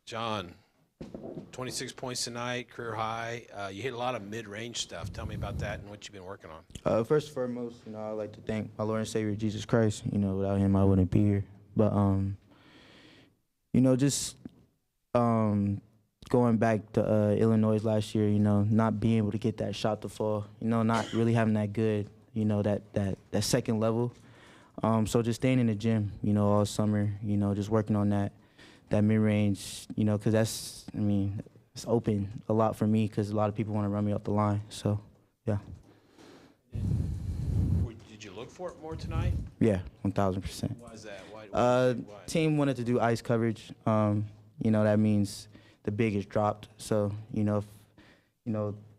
John, 26 points tonight, career high. You hit a lot of mid-range stuff. Tell me about that and what you've been working on. First and foremost, I'd like to thank my Lord and Savior Jesus Christ. Without him, I wouldn't be here. But just going back to Illinois last year, not being able to get that shot to fall, not really having that good, that second level. So just staying in the gym, all summer, just working on that mid-range, because it's open a lot for me because a lot of people want to run me off the line. So, yeah. Did you look for it more tonight? Yeah, 1,000%. Why is that? Why? Team wanted to do ice coverage. That means the big is dropped. So,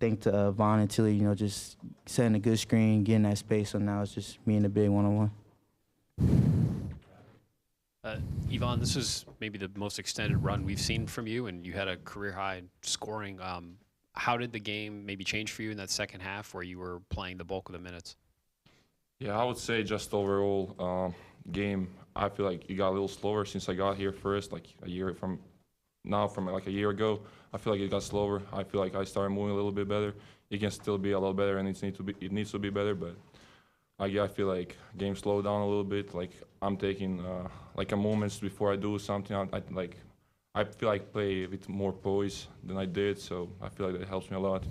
thanks to Vaughn and Tilly, just setting a good screen, getting that space. So now it's just me and the big one-on-one. Yvonne, this is maybe the most extended run we've seen from you, and you had a career-high scoring. How did the game maybe change for you in that second half where you were playing the bulk of the minutes? Yeah, I would say just overall game, I feel like it got a little slower since I got here first, like a year from like a year ago. I feel like it got slower. I feel like I started moving a little bit better. It can still be a lot better, and it needs to be better, but I feel like game slowed down a little bit. Like I'm taking like a moments before I do something. I feel like play with more poise than I did, so I feel like that helps me a lot.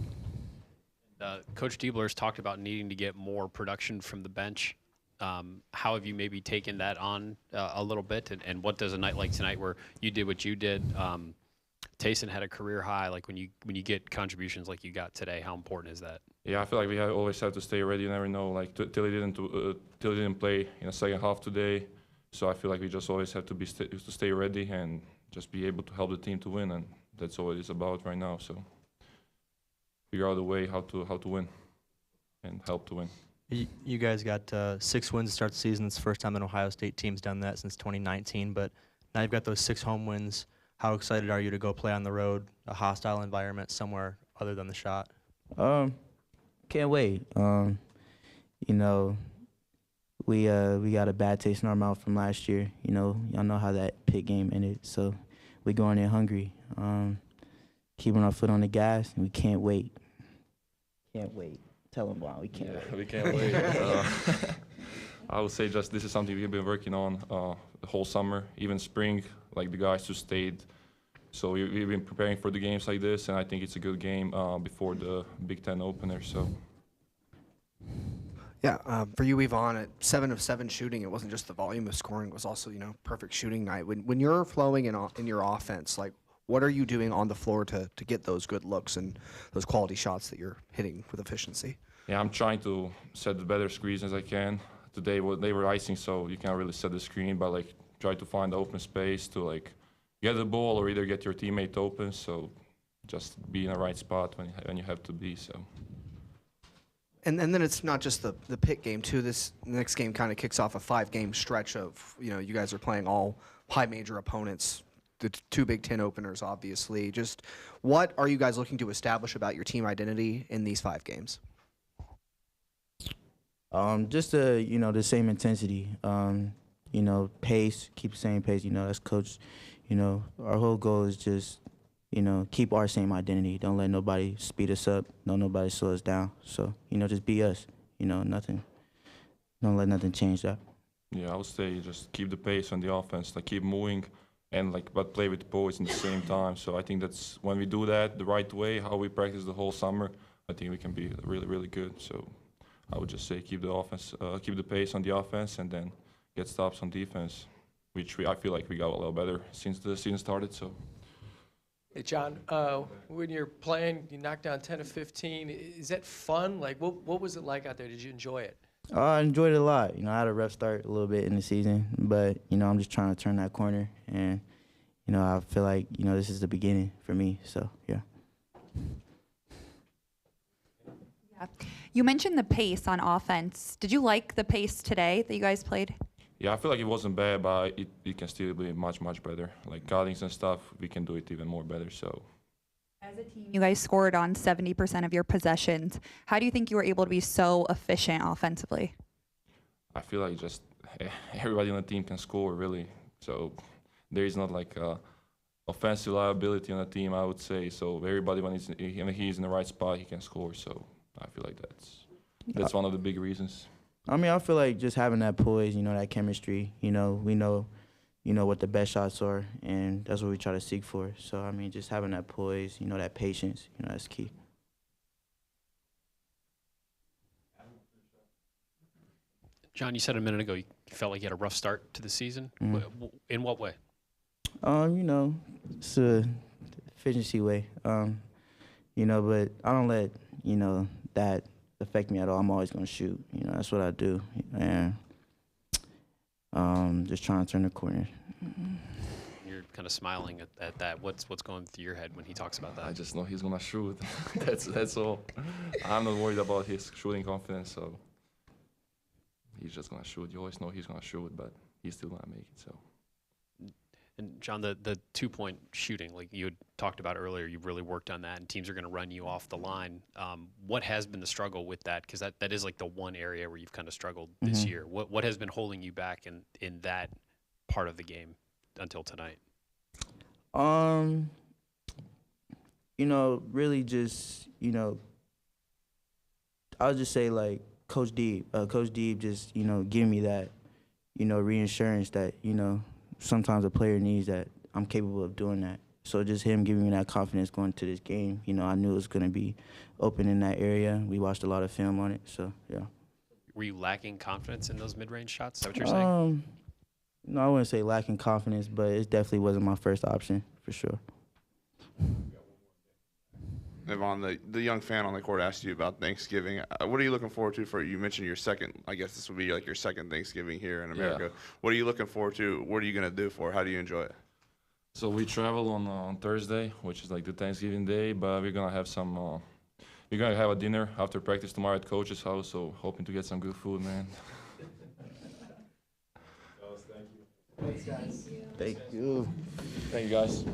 Coach Diebler's talked about needing to get more production from the bench. How have you maybe taken that on a little bit, and what does a night like tonight where you did what you did? Tayson had a career high. Like when you get contributions like you got today, how important is that? Yeah, I feel like we always have to stay ready. You never know. Like Tilly didn't play in the second half today, so I feel like we just always have to stay ready and just be able to help the team to win, and that's all it is about right now. So figure out a way how to win and help to win. You guys got 6 wins to start the season. It's the first time an Ohio State team's done that since 2019, but now you've got those 6 home wins. How excited are you to go play on the road, a hostile environment somewhere other than the shot? Can't wait. We got a bad taste in our mouth from last year. Y'all know how that Pitt game ended, so we going in hungry. Keeping our foot on the gas, and we can't wait. Can't wait. Tell them why we can't wait. We can't wait. I would say just this is something we've been working on the whole summer, even spring. Like the guys who stayed. So we've been preparing for the games like this, and I think it's a good game before the Big Ten opener. So. Yeah, for you, Yvonne, at 7 of 7 shooting, it wasn't just the volume of scoring; it was also perfect shooting night. When you're flowing in your offense, like what are you doing on the floor to get those good looks and those quality shots that you're hitting with efficiency? Yeah, I'm trying to set the better screens as I can. Today they were icing, so you can't really set the screen, but like try to find the open space to like get the ball or either get your teammate open. So just be in the right spot when you have to be. So. And then it's not just the Pitt game too. This next game kind of kicks off a 5-game stretch of you guys are playing all high major opponents, the 2 Big Ten openers, obviously. Just what are you guys looking to establish about your team identity in these 5 games? Just the same intensity. Pace, keep the same pace. That's coach. Our whole goal is just, keep our same identity. Don't let nobody speed us up. Don't nobody slow us down. So, just be us. Nothing. Don't let nothing change that. Yeah, I would say just keep the pace on the offense, like keep moving, and but play with poise in the same time. So I think that's when we do that the right way, how we practice the whole summer. I think we can be really, really good. So I would just say keep the pace on the offense, and then get stops on defense, which I feel like we got a little better since the season started. So. Hey, John, when you're playing, you knock down 10 of 15. Is that fun? Like, what was it like out there? Did you enjoy it? I enjoyed it a lot. I had a rough start a little bit in the season, but, I'm just trying to turn that corner. And, I feel like, this is the beginning for me. So, yeah. Yeah. You mentioned the pace on offense. Did you like the pace today that you guys played? Yeah, I feel like it wasn't bad, but it can still be much, much better. Like cuttings and stuff, we can do it even more better. So, as a team, you guys scored on 70% of your possessions. How do you think you were able to be so efficient offensively? I feel like just everybody on the team can score really. So there is not like offensive liability on the team, I would say. So everybody when he's in the right spot, he can score. So I feel like that's one of the big reasons. I mean, I feel like just having that poise, that chemistry, we know, what the best shots are, and that's what we try to seek for. So, I mean, just having that poise, that patience, that's key. John, you said a minute ago you felt like you had a rough start to the season. In what way? It's a efficiency way, but I don't let, that affect me at all. I'm always going to shoot. That's what I do. And just trying to turn the corner. You're kind of smiling at that. What's going through your head when he talks about that? I just know he's gonna shoot. that's all. I'm not worried about his shooting confidence. So he's just gonna shoot. You always know he's gonna shoot, but he's still gonna make it. So. And John, the 2-point shooting, like you had talked about earlier, you've really worked on that, and teams are going to run you off the line. What has been the struggle with that? Because that is like the one area where you've kind of struggled this year. What has been holding you back in that part of the game until tonight? Really just, I would just say like Coach Deeb just, giving me that, reassurance that, sometimes a player needs that I'm capable of doing that. So just him giving me that confidence going to this game, I knew it was going to be open in that area. We watched a lot of film on it, so yeah. Were you lacking confidence in those mid-range shots? Is that what you're saying? No, I wouldn't say lacking confidence, but it definitely wasn't my first option for sure. Njegovan, the young fan on the court asked you about Thanksgiving. What are you looking forward to you mentioned your second, I guess this would be like your second Thanksgiving here in America. Yeah. What are you looking forward to? What are you going to do for it? How do you enjoy it? So we travel on Thursday, which is like the Thanksgiving day, but we're gonna have we're gonna have a dinner after practice tomorrow at coach's house. So hoping to get some good food, man. Thank you. Thank you, guys.